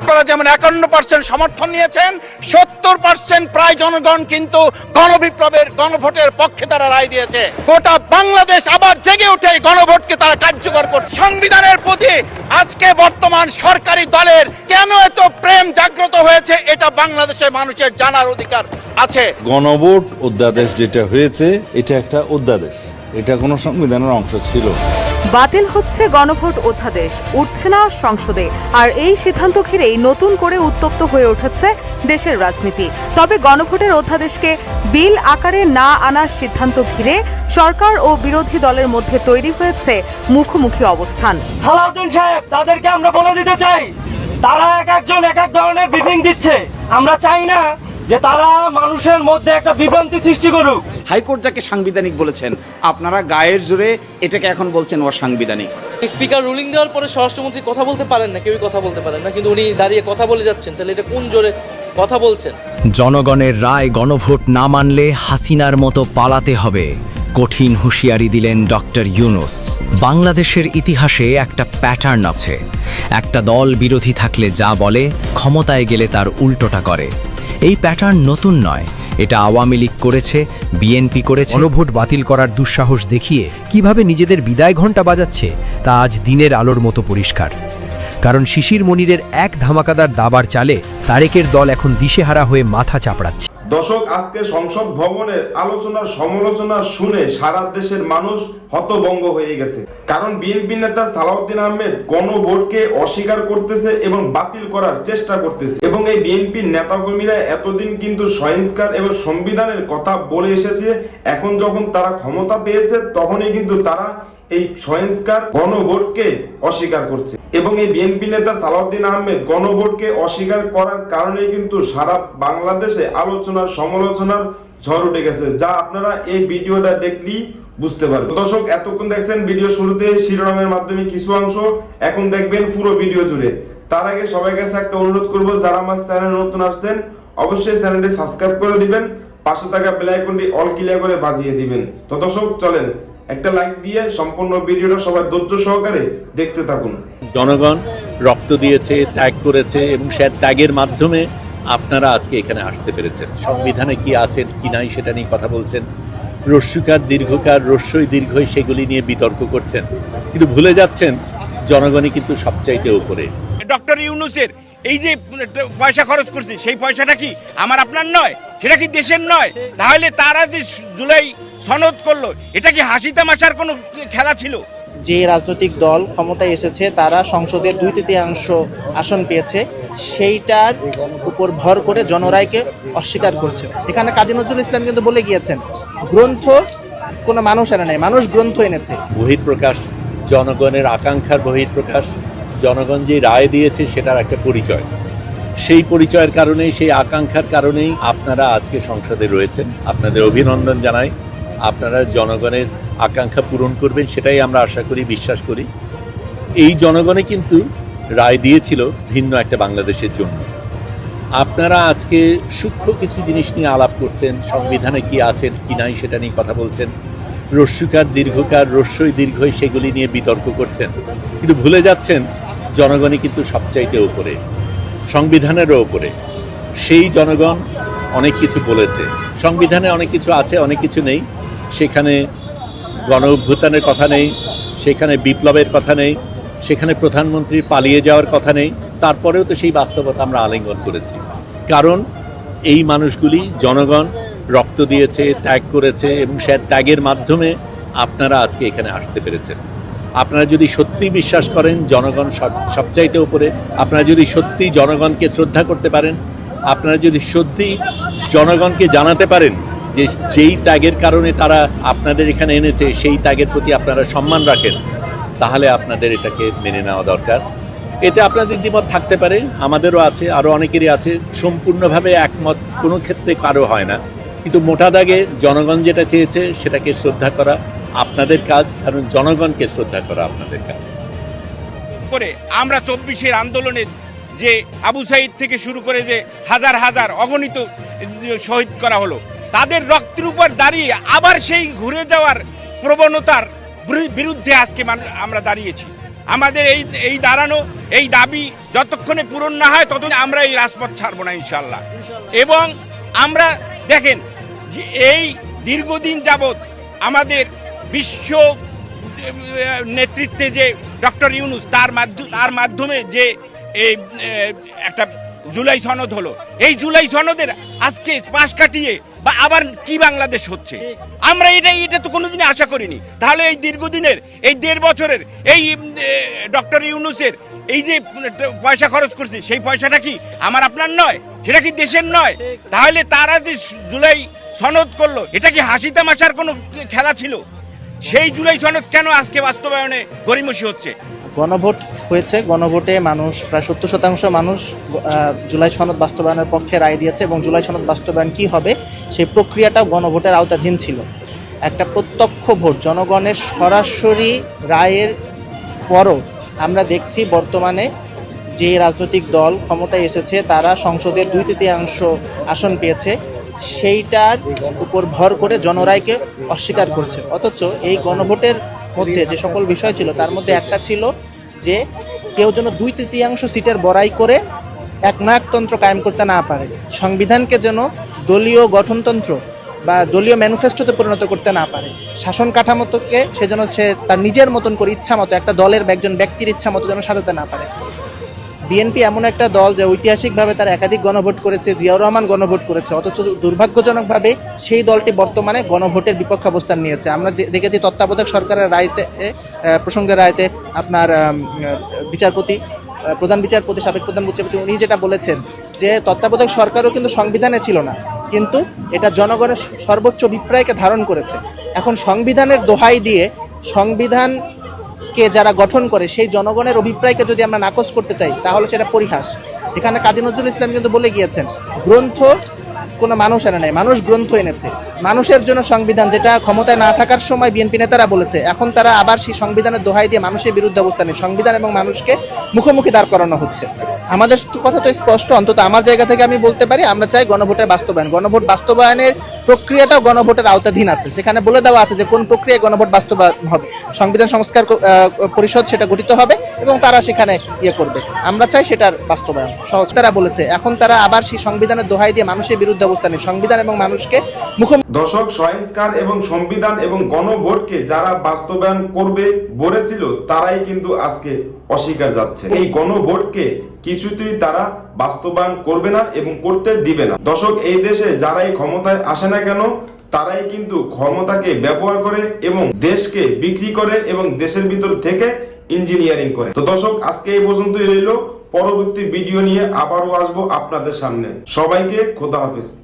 আপনারা যেমন 51% সমর্থন নিয়েছেন, 70% প্রায় জনগণ কিন্তু গণবিপ্লবের গণভোটের পক্ষে তারা রায় দিয়েছে। গোটা বাংলাদেশ আবার জেগে উঠে গণভোটকে তারা কার্যকর করছে। সংবিধানের প্রতি আজকে বর্তমান সরকারি দলের কেন এত প্রেম জাগ্রত হয়েছে, এটা বাংলাদেশের মানুষের জানার অধিকার আছে। গণভোট অধ্যাদেশ যেটা হয়েছে, এটা একটা অধ্যাদেশ, এটা কোনো সংবিধানের অংশ ছিল। বাতিল হচ্ছে গণভোট অধ্যাদেশ, উঠছে না সংসদে, আর এই সিদ্ধান্ত ঘিরেই নতুন করে উত্তপ্ত হয়ে উঠেছে দেশের রাজনীতি। তবে গণভোটের অধ্যাদেশকে বিল আকারে না আনার সিদ্ধান্ত ঘিরে সরকার ও বিরোধী দলের মধ্যে তৈরি হয়েছে মুখোমুখি অবস্থান। সালাউদ্দিন সাহেব, তাদেরকে আমরা বলে দিতে চাই, তারা এক একজন এক এক ধরনের ব্রিফিং দিচ্ছে। আমরা চাই না যে তারা মানুষের মধ্যে একটা বিভ্রান্তি সৃষ্টি করুক। হাইকোর্ট যাকে সাংবিধানিক বলেছেন, আপনারা গায়ের জোরে এটাকে এখন বলছেন অসাংবিধানিক। স্পিকার রুলিং দেওয়ার পরে স্বরাষ্ট্রমন্ত্রী কথা বলতে পারেন না, কেউই কথা বলতে পারেন না, কিন্তু উনি দাঁড়িয়ে কথা বলে যাচ্ছেন। তাহলে এটা কোন জোরে কথা বলছেন? জনগণের রায় গণভোট না মানলে হাসিনার মতো পালাতে হবে, কঠিন হুঁশিয়ারি দিলেন ডক্টর ইউনূস। বাংলাদেশের ইতিহাসে একটা প্যাটার্ন আছে, একটা দল বিরোধী থাকলে যা বলে, ক্ষমতায় গেলে তার উল্টোটা করে। এই প্যাটার্ন নতুন নয়, এটা আওয়ামী লীগ করেছে, বিএনপি করেছে। গণভোট বাতিল করার দুঃসাহস দেখিয়ে কিভাবে নিজেদের বিদায় ঘণ্টা বাজাচ্ছে তা আজ দিনের আলোর মতো পরিষ্কার। কারণ শিশির মনিরের এক ধামাকাদার দাবার চালে তারেকের দল এখন দিশেহারা হয়ে মাথা চাপড়াচ্ছে। দর্শক, আজকে সংসদ ভবনের আলোচনার সমালোচনা শুনে সারা দেশের মানুষ হতভম্ব হয়ে গেছে। কারণ বিএনপি নেতা সালাউদ্দিন আহমেদ গণভোটকে অস্বীকার করতেছে এবং বাতিল করার চেষ্টা করতেছে। এবং এই বিএনপির নেতাকর্মীরা এতদিন কিন্তু সংস্কার এবং সংবিধানের কথা বলে এসেছে। এখন যখন তারা ক্ষমতা পেয়েছে, তখনই কিন্তু তারা এই সংস্কার গণভোটকে অস্বীকার করছে। এবং এই বিএনপি নেতা সালাউদ্দিন আহমেদ গণভোটকে অস্বীকার করার কারণে কিন্তু সারা বাংলাদেশে আলোচনার সমালোচনার ঝড় উঠে গেছে, যা আপনারা এই ভিডিওটা দেখলেই বুঝতে পারবেন। দর্শক, এতক্ষণ দেখছেন ভিডিও শুরুতে শিরোনামের মাধ্যমে কিছু অংশ, এখন দেখবেন পুরো ভিডিও জুড়ে। তার আগে সবার কাছে একটা অনুরোধ করব, যারা আমার চ্যানেলে নতুন আসছেন অবশ্যই চ্যানেলটি সাবস্ক্রাইব করে দিবেন, পাশে থাকা বেল আইকনটি অল ক্লিয়ার করে বাজিয়ে দিবেন। তো দর্শক, চলেন একটা লাইক দিয়ে সম্পূর্ণ ভিডিওটা সবাই ধৈর্য সহকারে দেখতে থাকুন। জনগণ রক্ত দিয়েছে, ত্যাগ করেছে এবং সে ত্যাগের মাধ্যমে আপনারা আজকে এখানে আসতে পেরেছেন। সংবিধানে কি আছে কি নাই সেটা নিয়ে কথা বলছেন, রস্যকার দীর্ঘকার, রস্যই দীর্ঘই সেগুলি নিয়ে বিতর্ক করছেন, কিন্তু ভুলে যাচ্ছেন জনগণই কিন্তু সবচাইতে উপরে। ডক্টর ইউনূসের এই যে পয়সা খরচ করছে, সেই পয়সাটা কি আমার আপনার নয়? সেটা কি দেশের নয়? তাহলে তারা যে জুলাই সনদ করলো, এটা কি হাসি তামাশার কোনো খেলা ছিল? যে রাজনৈতিক দল ক্ষমতায় এসেছে তারা সংসদে 2/3 আসন পেয়েছে, সেইটার উপর ভর করে জনরায়কে অস্বীকার করছে। এখানে কাজী নজরুল ইসলাম কিন্তু বলে গিয়েছেন, গ্রন্থ কোনো মানুষ আনে নাই, মানুষ গ্রন্থ এনেছে। বহিঃপ্রকাশ, জনগণের আকাঙ্ক্ষার বহিঃপ্রকাশ, জনগণ যে রায় দিয়েছে সেটার একটা পরিচয়। সেই পরিচয়ের কারণেই, সেই আকাঙ্ক্ষার কারণেই আপনারা আজকে সংসদে রয়েছেন। আপনাদের অভিনন্দন জানাই, আপনারা জনগণের আকাঙ্ক্ষা পূরণ করবেন, সেটাই আমরা আশা করি, বিশ্বাস করি। এই জনগণে কিন্তু রায় দিয়েছিল ভিন্ন একটা বাংলাদেশের জন্য। আপনারা আজকে সূক্ষ্ম কিছু জিনিস নিয়ে আলাপ করছেন, সংবিধানে কি আছে কি নাই সেটা নিয়ে কথা বলছেন, রস্যকার দীর্ঘকার, রস্যই দীর্ঘই সেগুলি নিয়ে বিতর্ক করছেন, কিন্তু ভুলে যাচ্ছেন জনগণই কিন্তু সবচাইতে উপরে, সংবিধানেরও উপরে। সেই জনগণ অনেক কিছু বলেছে, সংবিধানে অনেক কিছু আছে, অনেক কিছু নেই। সেখানে গণ অভ্যুত্থানের কথা নেই, সেখানে বিপ্লবের কথা নেই, সেখানে প্রধানমন্ত্রীর পালিয়ে যাওয়ার কথা নেই। তারপরেও তো সেই বাস্তবতা আমরা আলিঙ্গন করেছি, কারণ এই মানুষগুলি জনগণ রক্ত দিয়েছে, ত্যাগ করেছে এবং সে ত্যাগের মাধ্যমে আপনারা আজকে এখানে আসতে পেরেছেন। আপনারা যদি সত্যি বিশ্বাস করেন জনগণ সবচাইতে উপরে, আপনারা যদি সত্যি জনগণকে শ্রদ্ধা করতে পারেন, আপনারা যদি সত্যি জনগণকে জানাতে পারেন যে যেই ত্যাগের কারণে তারা আপনাদের এখানে এনেছে সেই ত্যাগের প্রতি আপনারা সম্মান রাখেন, তাহলে আপনাদের এটাকে মেনে নেওয়া দরকার। এতে আপনাদের দ্বিমত থাকতে পারে, আমাদেরও আছে, আরও অনেকেরই আছে। সম্পূর্ণভাবে একমত কোনো ক্ষেত্রে কারো হয় না, কিন্তু মোটা দাগে জনগণ যেটা চেয়েছে সেটাকে শ্রদ্ধা করা আপনাদের কাজ, কারণ জনগণকে শ্রদ্ধা করা আপনাদের কাজ। করে আমরা 24-এর আন্দোলনে যে আবু সাইদ থেকে শুরু করে যে হাজার হাজার অগণিত শহীদ করা হলো, তাদের রক্তের উপর দাঁড়িয়ে আবার সেই ঘুরে যাওয়ার প্রবণতার বিরুদ্ধে আজকে আমরা দাঁড়িয়েছি। আমাদের এই দাঁড়ানো এই দাবি যতক্ষণে পূরণ না হয় ততক্ষণ আমরা এই রাজপথ ছাড়বো না ইনশাল্লাহ। এবং আমরা দেখেন যে এই দীর্ঘদিন যাবৎ আমাদের বিশ্ব নেতৃত্বে যে ডক্টর ইউনূস তার মাধ্যমে যে এই একটা জুলাই সনদ হলো, এই জুলাই সনদের আজকে পাশ কাটিয়ে বা আবার কি বাংলাদেশ হচ্ছে, আমরা এটা তো কোনোদিনই আশা করিনি। তাহলে এই দীর্ঘদিনের এই 1.5 বছরের এই ডক্টর ইউনূসের এই যে পয়সা খরচ করছে, সেই পয়সাটা কি আমার আপনার নয়? সেটা কি দেশের নয়? তাহলে তারা যে জুলাই সনদ করলো, এটা কি হাসি তামাশার কোনো খেলা ছিল? সেই জুলাই সনদ কেন আজকে বাস্তবায়নে গড়িমসি হচ্ছে? গণভোট হয়েছে, গণভোটে মানুষ প্রায় 70% মানুষ জুলাই সনদ বাস্তবায়নের পক্ষে রায় দিয়েছে এবং জুলাই সনদ বাস্তবায়ন কি হবে সেই প্রক্রিয়াটাও গণভোটের আওতাধীন ছিল। একটা প্রত্যক্ষ ভোট, জনগণের সরাসরি রায়ের পরও আমরা দেখছি বর্তমানে যে রাজনৈতিক দল ক্ষমতায় এসেছে তারা সংসদের 2/3 আসন পেয়েছে, সেইটার উপর ভর করে জনরায়কে অস্বীকার করছে। অথচ এই গণভোটের মধ্যে যে সকল বিষয় ছিল তার মধ্যে একটা ছিল যে কেউ যেন 2/3 সিটের বড়াই করে একনায়কতন্ত্র কায়েম করতে না পারে, সংবিধানকে যেন দলীয় গঠনতন্ত্র বা দলীয় ম্যানিফেস্টোতে পরিণত করতে না পারে, শাসন কাঠামোকে সে যেন সে তার নিজের মতন করে ইচ্ছা মতো একটা দলের বা একজন ব্যক্তির ইচ্ছা মতো যেন সাজাতে না পারে। বিএনপি এমন একটা দল যে ঐতিহাসিকভাবে তার একাধিক গণভোট করেছে, জিয়াউর রহমান গণভোট করেছে, অথচ দুর্ভাগ্যজনকভাবে সেই দলটি বর্তমানে গণভোটের বিপক্ষে অবস্থান নিয়েছে। আমরা দেখেছি তত্ত্বাবধায়ক সরকারের রায়তে প্রসঙ্গের রায়তে আপনার প্রধান বিচারপতি সাবেক প্রধান বিচারপতি উনি যেটা বলেছেন যে তত্ত্বাবধায়ক সরকারও কিন্তু সংবিধানে ছিল না, কিন্তু এটা জনগণের সর্বোচ্চ অভিপ্রায়কে ধারণ করেছে। এখন সংবিধানের দোহাই দিয়ে সংবিধানকে যারা গঠন করে সেই জনগণের অভিপ্রায়কে যদি আমরা নাকচ করতে চাই তাহলে সেটা পরিহাস। এখানে কাজী নজরুল ইসলাম কিন্তু বলে গিয়েছেন, গ্রন্থ কোনো মানুষ এনে নেয়, মানুষ গ্রন্থ এনেছে। মানুষের জন্য সংবিধান, যেটা ক্ষমতায় না থাকার সময় বিএনপি নেতারা বলেছে, এখন তারা আবার সেই সংবিধানের দোহাই দিয়ে মানুষের বিরুদ্ধে অবস্থান নিয়ে সংবিধান এবং মানুষকে মুখোমুখি দাঁড় করানো হচ্ছে। আমাদের কথা তো স্পষ্ট, অন্তত আমার জায়গা থেকে আমি বলতে পারি আমরা চাই গণভোটের বাস্তবায়ন। গণভোট বাস্তবায়নের প্রক্রিয়াটাও গণভোটের আওতাধীন আছে, সেখানে বলে দেওয়া আছে যে কোন প্রক্রিয়ায় গণভোট বাস্তবায়ন হবে। সংবিধান সংস্কার পরিষদ সেটা গঠিত হবে এবং তারা সেখানে করবে। আমরা চাই সেটার বাস্তবায়ন। সহজ তারা বলেছে, এখন তারা আবার সেই সংবিধানের দোহাই দিয়ে মানুষের বিরুদ্ধে অবস্থান নিয়ে সংবিধান এবং মানুষকে দর্শক, সংস্কার এবং সংবিধান এবং গণভোটকে যারা বাস্তবায়ন করবে বলেছিল তারাই কিন্তু আজকে অস্বীকার যাচ্ছে। এই গণভোটকে কিছুতেই তারা বাস্তবায়ন করবে না এবং করতে দিবে না। দর্শক, এই দেশে যারাই ক্ষমতায় আসে না কেন তারাই কিন্তু ক্ষমতাকে ব্যবহার করে এবং দেশকে বিক্রি করে এবং দেশের ভিতর থেকে ইঞ্জিনিয়ারিং করে। তো দর্শক, আজকে এই পর্যন্তই রইল। পরবর্তী ভিডিও নিয়ে আবারও আসবো আপনাদের সামনে। সবাইকে খোদা হাফেজ।